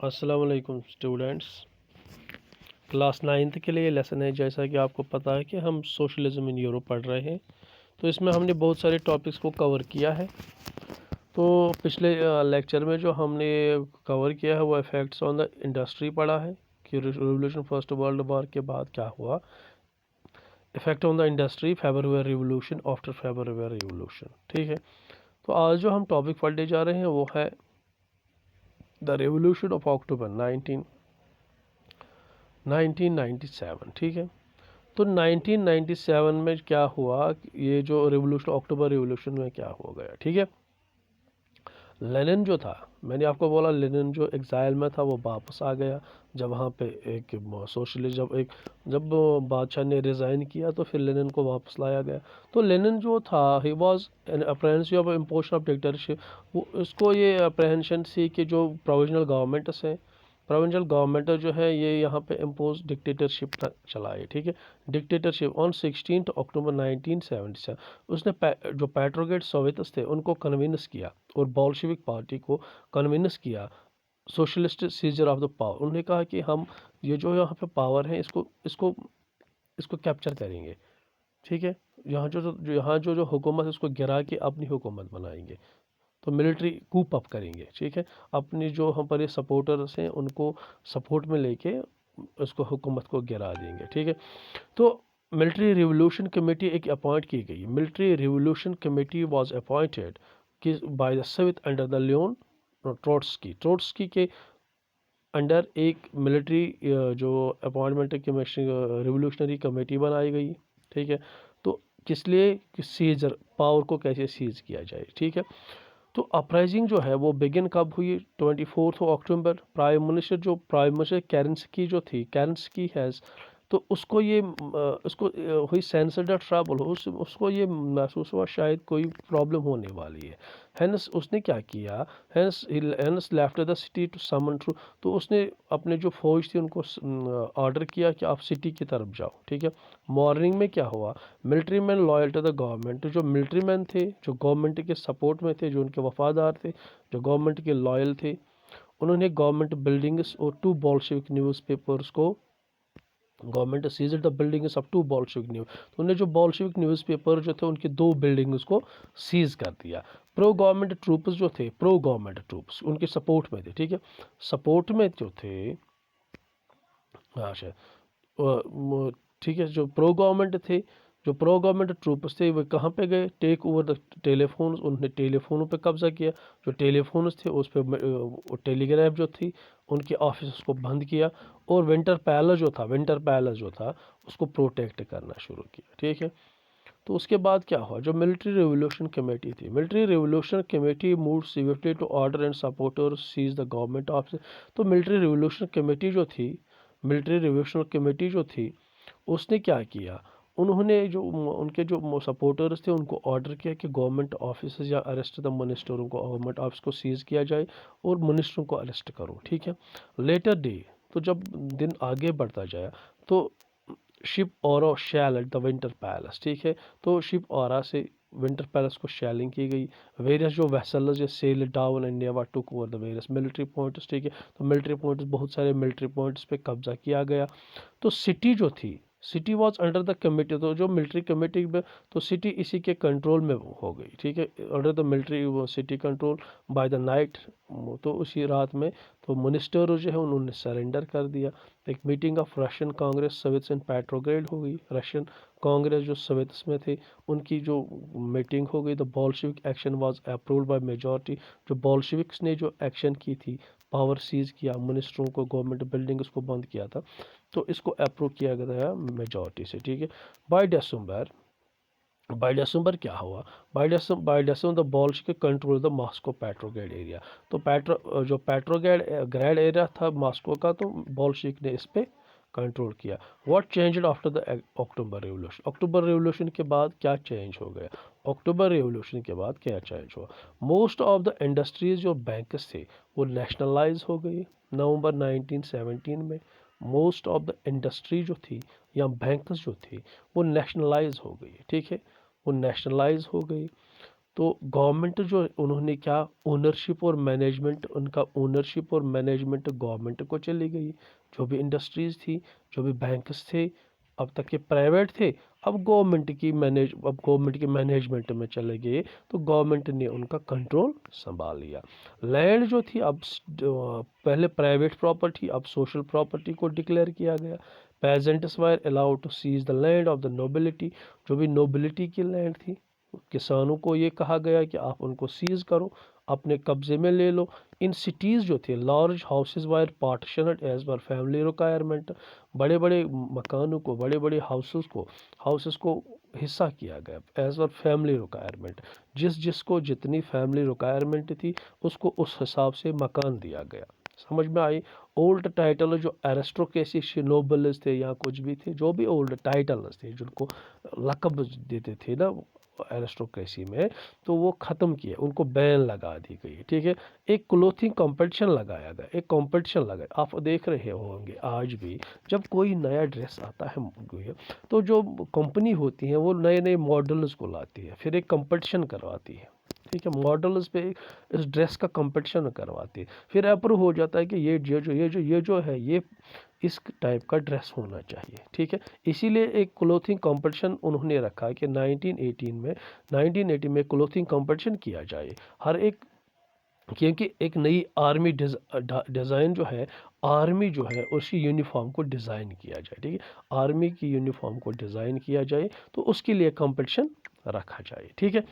अस्सलाम वालेकुम students. Class 9th के लिए लेसन है। जैसा कि आपको पता है कि हम सोशलिज्म इन यूरोप पढ़ रहे हैं, तो इसमें हमने बहुत सारे टॉपिक्स को कवर किया है। तो पिछले लेक्चर में जो हमने कवर किया है वो इफ़ेक्ट्स ऑन द इंडस्ट्री पढ़ा है कि रिवोल्यूशन फर्स्ट वर्ल्ड वॉर के बाद क्या हुआ, effect on the industry, February revolution, after February revolution. ठीक है, तो आज जो हम टॉपिक पढ़ने जा रहे हैं वो है द रिवोल्यूशन ऑफ अक्टूबर 1997। ठीक है, तो 1997 में क्या हुआ, ये जो रिवोल्यूशन अक्टूबर रिवोल्यूशन में क्या हो गया। ठीक है, लेनिन जो था, मैंने आपको बोला लेनिन जो एग्जाइल में था वो वापस आ गया। जब वहाँ पे एक सोशलिस्ट जब बादशाह ने रिज़ाइन किया तो फिर लेनिन को वापस लाया गया। तो लेनिन जो था he was an apprehensive of imposition of dictatorship. वो उसको ये अप्रहेंशन थी कि जो प्रोविजनल गवर्नमेंट्स हैं, प्रोविंशियल गवर्नमेंट जो है ये यहाँ पे इम्पोज डिक्टेटरशिप चलाए। ठीक है, डिक्टेटरशिप ऑन 16 अक्टूबर 1977 उसने जो पेट्रोगेट सोवियत्स थे उनको कन्विंस किया और बोल्शेविक पार्टी को कन्विंस किया, socialist scissor of the power. उन्होंने कहा कि हम ये जो यहाँ पे पावर है इसको इसको इसको कैप्चर करेंगे। ठीक है, यहाँ जो हुकूमत है उसको गिरा के अपनी हुकूमत बनाएंगे, तो मिलिट्री कूप अप करेंगे। ठीक है, अपनी जो हम पर सपोर्टर्स हैं उनको सपोर्ट में लेके उसको हुकूमत को गिरा देंगे। ठीक है, तो मिलिट्री रिवोल्यूशन कमेटी एक अपॉइंट की गई। Military revolution committee was appointed कि by the Soviet under the Leon Trotsky के अंडर एक मिलिट्री जो अपॉइंटमेंट कमीशन रिवोल्यूशनरी कमेटी बनाई गई। ठीक है, तो किस लिए कि सीजर पावर को कैसे सीज किया जाए। ठीक है, तो अपराइजिंग जो है वो बिगिन कब हुई, 24 अक्टूबर। प्राइम मिनिस्टर कैरेंस्की जो थी, कैरेंस्की हैज़, तो उसको ये उसको हुई सेंसर ट्रबल, उसको ये महसूस हुआ शायद कोई प्रॉब्लम होने वाली है। हैंस उसने क्या किया, Hans left the city to summon troops, तो उसने अपने जो फौज थी उनको ऑर्डर किया कि आप सिटी की तरफ जाओ। ठीक है, मॉर्निंग में क्या हुआ, military man loyal to the government, जो मिलिट्री मैन थे जो गवर्नमेंट के सपोर्ट में थे, जो उनके वफादार थे, जो गवर्नमेंट के लॉयल थे, उन्होंने गवर्नमेंट बिल्डिंग्स और 2 बोल्शेविक न्यूज़पेपर्स को, government seized the buildings of 2 Bolshevik news, तो उन्हें जो बोल्शेविक न्यूज़पेपर जो थे उनकी 2 बिल्डिंग्स को सीज कर दिया। प्रो गवर्नमेंट ट्रूप्स जो थे, प्रो गवर्नमेंट ट्रूप्स उनके सपोर्ट में थे। ठीक है, सपोर्ट में जो थे, अच्छा, ठीक है, जो प्रो गवर्नमेंट थे, जो प्रो गवर्नमेंट ट्रूप्स थे वो कहाँ पे गए, टेक ओवर द टेलीफोन, उन्होंने टेलीफोनों पे कब्जा किया। जो टेलीफोन्स थे उस पर टेलीग्राफ जो थी उनके ऑफिस को बंद किया, और विंटर पैलेस जो था उसको प्रोटेक्ट करना शुरू किया। ठीक है, तो उसके बाद क्या हुआ, जो मिलिट्री रिवोल्यूशन कमेटी थी, military revolution committee move swiftly to order and supporter seize the government office. तो मिलिट्री रिवोल्यूशन कमेटी जो थी, मिलिट्री रिवोल्यूशन कमेटी जो थी उसने क्या किया, उन्होंने जो उनके जो सपोर्टर्स थे उनको ऑर्डर किया कि गवर्नमेंट ऑफिस या अरेस्ट द मिनिस्टरों को, गवर्नमेंट ऑफिस को सीज किया जाए और मिनिस्टरों को अरेस्ट करो। ठीक है, लेटर डे, तो जब दिन आगे बढ़ता जाए तो शिप और शैल एट द विंटर पैलेस। ठीक है, तो शिप और से विंटर पैलेस को शैलिंग की गई। वेरियस जो vessels sail down and never took over the various military points. ठीक है, तो मिलिट्री पॉइंट्स, बहुत सारे मिलिट्री पॉइंट्स पे कब्जा किया गया। तो सिटी जो थी, city was under the committee, तो जो मिलिट्री कमेटी में, तो सिटी इसी के कंट्रोल में हो गई। ठीक है, अंडर द मिलिट्री वो city control by the night. तो उसी रात में तो मिनिस्टर जो है उन्होंने सरेंडर कर दिया। एक मीटिंग ऑफ रशियन कांग्रेस सोवियत्स इन पेट्रोग्रेड हो गई। रशियन कांग्रेस जो सोवियत्स में थे उनकी जो मीटिंग हो गई। The Bolshevik action was approved by majority, जो बोल्शेविक्स ने जो एक्शन की थी, पावर सीज किया, मिनिस्टरों को, गवर्नमेंट बिल्डिंग उसको बंद किया था, तो इसको अप्रूव किया गया मेजॉरिटी से। ठीक है, बाय दिसंबर क्या हुआ, by December the Bolshevik control the Moscow Petrograd area. तो जो पेट्रोग्रेड एरिया था मॉस्को का, तो बोल्शेविक ने इस पे कंट्रोल किया। What changed after the October revolution, October revolution के बाद क्या चेंज हो गया, अक्टूबर रिवोल्यूशन के बाद क्या चेंज हुआ, मोस्ट ऑफ द इंडस्ट्रीज जो बैंक्स थे वो नेशनलाइज हो गई नवंबर 1917 में। मोस्ट ऑफ द इंडस्ट्री जो थी या बैंक्स जो थी वो नेशनलाइज हो गई। ठीक है, वो नेशनलाइज हो गई। तो गवर्नमेंट जो उन्होंने क्या ओनरशिप और मैनेजमेंट, उनका ओनरशिप और मैनेजमेंट गवर्नमेंट को चली गई। जो भी इंडस्ट्रीज़ थी, जो भी बैंक्स थे, अब तक के प्राइवेट थे, अब गवर्नमेंट की मैनेजमेंट में चले गए, तो गवर्नमेंट ने उनका कंट्रोल संभाल लिया। लैंड जो थी अब पहले प्राइवेट प्रॉपर्टी, अब सोशल प्रॉपर्टी को डिक्लेयर किया गया। Peasants were allowed to seize the land of the nobility, जो भी नोबिलिटी की लैंड थी, किसानों को ये कहा गया कि आप उनको सीज करो, अपने कब्जे में ले लो। इन सिटीज़ जो थे, large houses were partitioned as per family requirement, बड़े बड़े मकानों को, बड़े बड़े हाउसेस को हिस्सा किया गया एज पर फैमिली रिक्वायरमेंट। जिसको जितनी फैमिली रिक्वायरमेंट थी उसको उस हिसाब से मकान दिया गया। समझ में आई। ओल्ड टाइटल जो एरिस्टोक्रेसी नोबल्स थे या कुछ भी थे, जो भी ओल्ड टाइटल्स थे जिनको लकब देते थे ना एरिस्टोक्रेसी में, तो वो ख़त्म किए, उनको बैन लगा दी गई। ठीक है। एक क्लोथिंग कंपटीशन लगाया गया, एक कंपटीशन लगाया। आप देख रहे होंगे आज भी जब कोई नया ड्रेस आता है तो जो कंपनी होती है वो नए नए मॉडल्स को लाती है, फिर एक कंपटीशन करवाती है। ठीक है। मॉडल्स पे इस ड्रेस का कंपटीशन करवाती है, फिर अप्रूव हो जाता है कि ये जो है ये इस टाइप का ड्रेस होना चाहिए। ठीक है। इसीलिए एक क्लोथिंग कंपटीशन उन्होंने रखा कि 1918 में क्लोथिंग कंपटीशन किया जाए हर एक, क्योंकि एक नई आर्मी डिज़ाइन जो है, आर्मी जो है उसी यूनिफॉर्म को डिज़ाइन किया जाए। ठीक है। आर्मी की यूनिफॉर्म को डिज़ाइन किया जाए, तो उसके लिए कंपटीशन रखा जाए। ठीक है।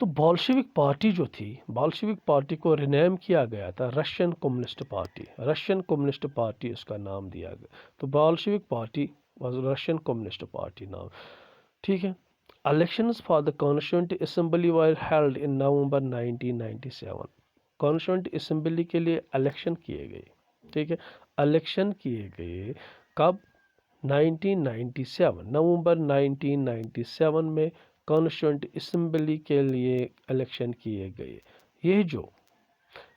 तो बॉल्शेविक पार्टी जो थी, बॉल्शेविक पार्टी को रिनेम किया गया था Russian communist party. Russian communist party उसका नाम दिया गया। तो Bolshevik party was Russian communist party नाम। ठीक है। Elections for the constituent assembly were held in November 1997। Constituent assembly के लिए इलेक्शन किए गए। ठीक है। इलेक्शन किए गए कब? 1997, नवंबर 1997 में कॉन्स्टिट्यूएंट असेंबली के लिए इलेक्शन किए गए। ये जो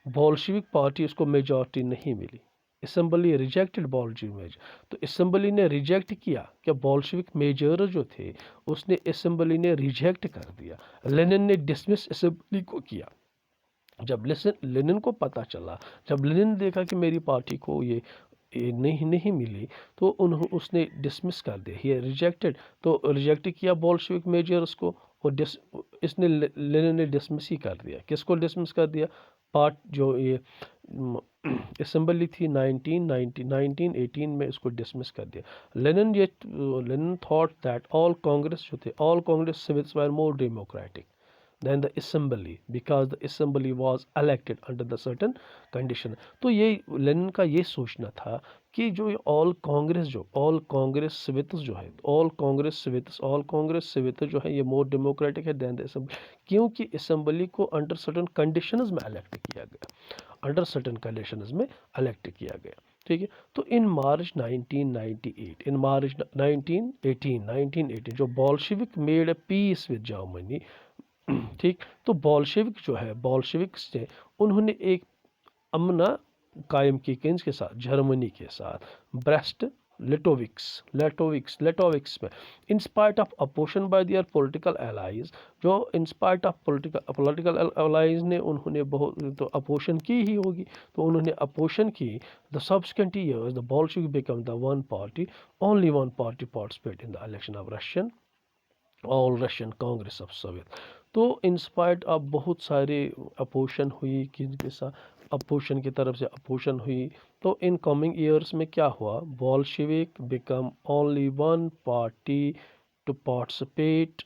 बोल्शेविक पार्टी, उसको मेजॉरिटी नहीं मिली, असेंबली रिजेक्टेड बोल्शेविक मेजर। तो असेंबली ने रिजेक्ट किया, क्या बोल्शेविक मेजर जो थे उसने असेंबली ने रिजेक्ट कर दिया। लेनिन ने डिसमिस असेंबली को किया। जब लेनिन को पता चला, जब लेनिन ने देखा कि मेरी पार्टी को ये नहीं मिली, तो उसने डिसमिस कर दिया, ये रिजेक्टेड। तो रिजेक्ट किया बोल्शेविक मेजर्स को, और इसने लेनिन ने डिसमिस ही कर दिया। किसको डिसमिस कर दिया? पार्ट जो ये असेंबली थी 1918 में, इसको डिसमिस कर दिया। Lenin thought that all Congress जो थे, all Congress civils were more democratic than the assembly because the assembly was elected under the certain condition। तो ये लेनिन का ये सोचना था कि जो ऑल कांग्रेस सिवित्स जो है, ऑल कांग्रेस सिवित्स जो है, ये मोर डेमोक्रेटिक है देन द असेंबली, क्योंकि असेंबली को अंडर सर्टेन कंडीशंस में इलेक्ट किया गया, अंडर सर्टेन कंडीशंस में इलेक्ट किया गया। ठीक है। तो इन मार्च 1998, इन मार्च 1918 जो Bolshevik made a peace with Germany. ठीक। तो बॉल्शेविक जो है, बॉल्शेविक्स ने उन्होंने एक अमना कायम की किन्स के साथ, जर्मनी के साथ, ब्रेस्ट लेटोविक्स में, in spite of opposition by their political allies, जो in spite of political allies ने उन्होंने बहुत तो अपोजिशन की ही होगी, तो उन्होंने अपोजिशन की। The subsequent years the Bolshevik become the only one party participate in the election of all Russian Congress of Soviet. तो इंस्पायर्ड अब बहुत सारे अपोजिशन हुई, किनके साथ अपोजिशन की तरफ से अपोजिशन हुई। तो इन कमिंग ईयर्स में क्या हुआ? Bolshevik become only one party to participate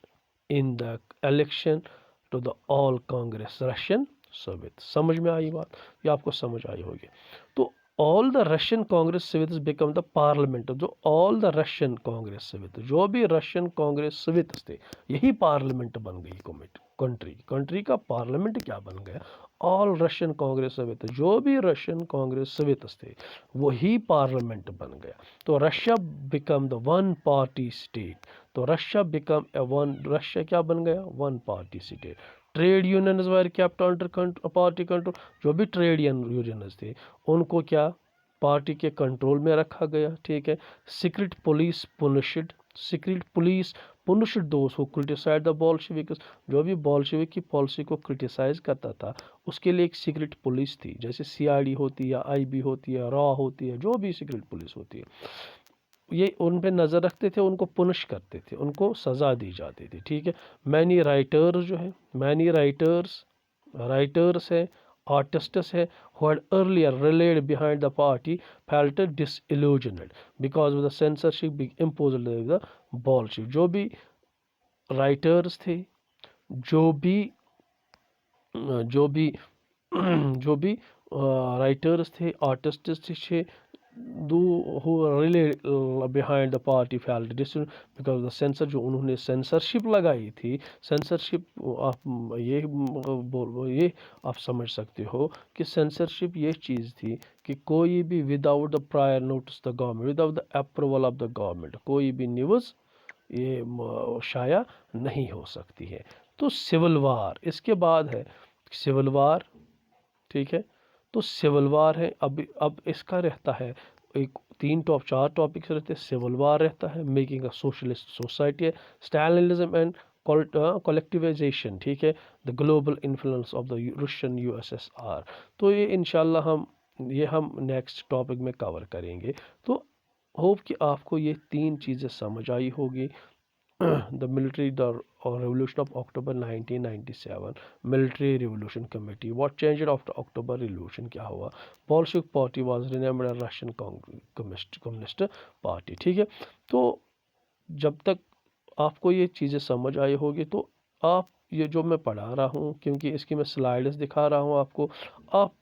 in the election to the all Congress Russian Soviet. समझ में आई बात? ये आपको समझ आई होगी। तो all the Russian congress Soviet become the parliament, जो all the Russian congress Soviet, जो भी रशियन कांग्रेस सोवियत थे, यही पार्लियामेंट बन गई। कंट्री का पार्लियामेंट क्या बन गया? ऑल रशियन कांग्रेस सोवियत, जो भी रशियन कांग्रेस सोवियत थे वही पार्लियामेंट बन गया। तो Russia become the one party state. तो रशिया क्या बन गया? One party state. Trade unions वर केप्ट अंडर पार्टी कंट्रोल, जो भी ट्रेड यूनियंस थे उनको क्या पार्टी के कंट्रोल में रखा गया। ठीक है। सीक्रेट पुलिस पुनिश दोस्त हु क्रिटिसाइज द बोल्शेविक्स, जो भी बोल्शेविक की पॉलिसी को क्रिटिसाइज करता था उसके लिए एक सीक्रेट पुलिस थी, जैसे सीआईडी होती है या आईबी होती है, रॉ होती है, जो भी सीक्रेट पुलिस होती है, ये उन पे नज़र रखते थे, उनको पुनिश करते थे, उनको सज़ा दी जाती थी, ठीक है। मैनी राइटर्स जो है, मैनी राइटर्स है, आर्टिस्ट्स है, who had earlier rallied behind the party felt disillusioned because of the censorship being imposed by the Bolshevik। जो भी राइटर्स थे, जो भी जो भी जो भी राइटर्स थे, आर्टिस्ट्स थे, दो who really behind the party felt distant because the censor, जो उन्होंने सेंसरशिप लगाई थी, सेंसरशिप आप ये आप समझ सकते हो कि सेंसरशिप ये चीज़ थी कि कोई भी without the prior notice the government, without the approval of the government कोई भी न्यूज़ ये शाया नहीं हो सकती है। तो सिविल वार इसके बाद है, सिविल वार, ठीक है। तो सिविल वार है, अब इसका रहता है एक चार टॉपिक्स रहते हैं। सिविल वार रहता है, मेकिंग अ सोशलिस्ट सोसाइटी है, स्टालिनिज्म एंड कलेक्टिवाइजेशन, ठीक है, the global influence of the Russian USSR. तो ये इंशाल्लाह हम नेक्स्ट टॉपिक में कवर करेंगे। तो होप कि आपको ये 3 चीज़ें समझ आई होगी। The military revolution of October 1997, military revolution committee, what changed after October revolution, क्या हुआ, Bolshevik party was renamed as Russian communist party, ठीक है। तो जब तक आपको ये चीज़ें समझ आई होगी तो आप ये जो मैं पढ़ा रहा हूँ, क्योंकि इसकी मैं स्लाइड्स दिखा रहा हूँ आपको, आप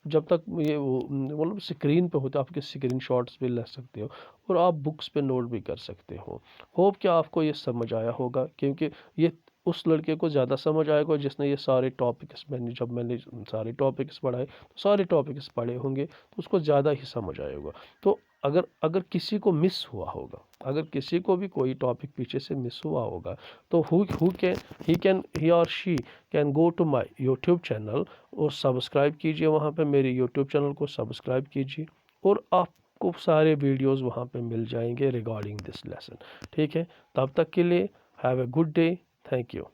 जब तक ये वो मतलब स्क्रीन पे होता है, आपके स्क्रीन शॉट्स भी ले सकते हो और आप बुक्स पे नोट भी कर सकते हो। होप कि आपको ये समझ आया होगा, क्योंकि ये उस लड़के को ज़्यादा समझ आएगा जिसने ये सारे टॉपिक्स, मैंने सारे टॉपिक्स पढ़ाए, तो सारे टॉपिक्स पढ़े होंगे तो उसको ज़्यादा ही समझ आएगा। तो अगर अगर किसी को मिस हुआ होगा, अगर किसी को भी कोई टॉपिक पीछे से मिस हुआ होगा, तो ही और she can go to my YouTube channel और सब्सक्राइब कीजिए, वहाँ पे मेरे यूट्यूब चैनल को सब्सक्राइब कीजिए और आपको सारे वीडियोस वहाँ पे मिल जाएंगे रिगार्डिंग दिस लेसन, ठीक है। तब तक के लिए have a good day, thank you.